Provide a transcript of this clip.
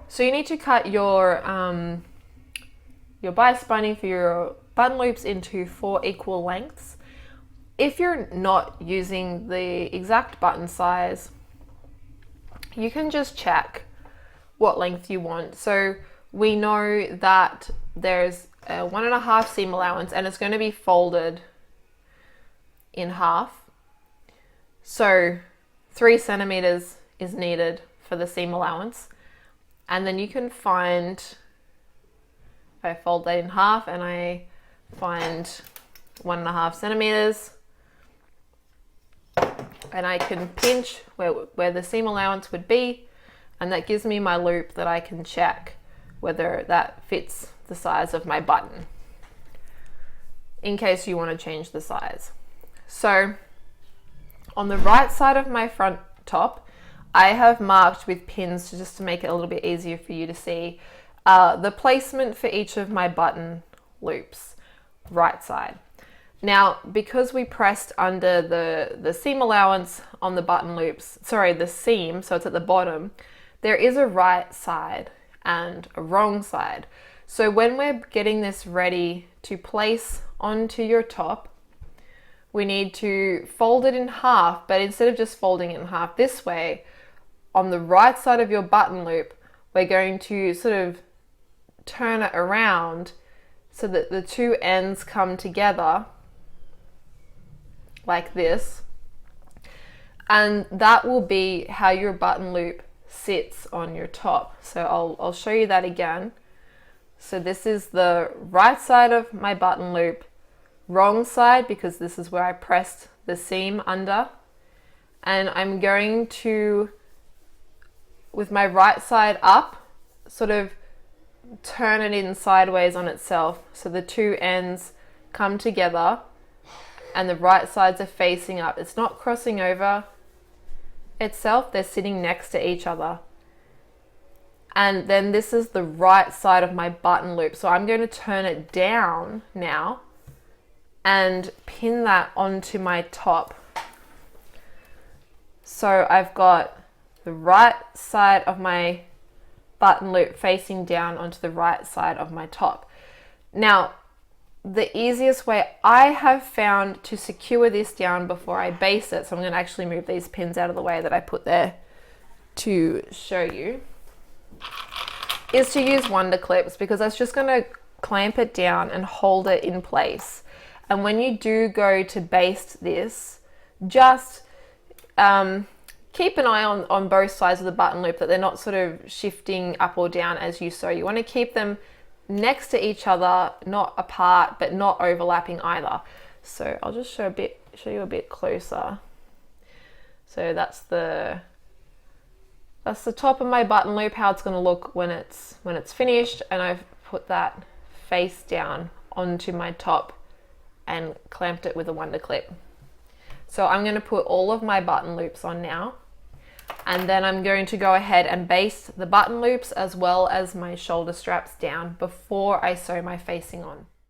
So you need to cut your bias binding for your button loops into 4 equal lengths. If you're not using the exact button size, you can just check what length you want. So we know that there's a 1.5 seam allowance and it's going to be folded in half. So 3 centimeters is needed for the seam allowance. And then you can find, I fold that in half and I find 1.5 centimeters. And I can pinch where the seam allowance would be, and that gives me my loop that I can check whether that fits the size of my button, in case you want to change the size. So on the right side of my front top, I have marked with pins just to make it a little bit easier for you to see the placement for each of my button loops, right side. Now, because we pressed under the seam allowance on the button loops, sorry, the seam, so it's at the bottom, there is a right side and a wrong side. So when we're getting this ready to place onto your top, we need to fold it in half, but instead of just folding it in half this way, on the right side of your button loop, we're going to sort of turn it around so that the two ends come together like this, and that will be how your button loop sits on your top. So I'll show you that again. So this is the right side of my button loop, wrong side because this is where I pressed the seam under, and I'm going to, with my right side up, sort of turn it in sideways on itself so the two ends come together and the right sides are facing up. It's not crossing over itself, they're sitting next to each other. And then this is the right side of my button loop. So I'm going to turn it down now and pin that onto my top. So I've got the right side of my button loop facing down onto the right side of my top. Now, the easiest way I have found to secure this down before I baste it, so I'm going to actually move these pins out of the way that I put there to show you, is to use Wonder Clips, because that's just going to clamp it down and hold it in place. And when you do go to baste this, just keep an eye on both sides of the button loop, that they're not sort of shifting up or down as you sew. You want to keep them next to each other, not apart, but not overlapping either. So I'll just show you a bit closer. So that's the top of my button loop, how it's going to look when it's finished, and I've put that face down onto my top and clamped it with a Wonder Clip. So I'm going to put all of my button loops on now, and then I'm going to go ahead and baste the button loops as well as my shoulder straps down before I sew my facing on.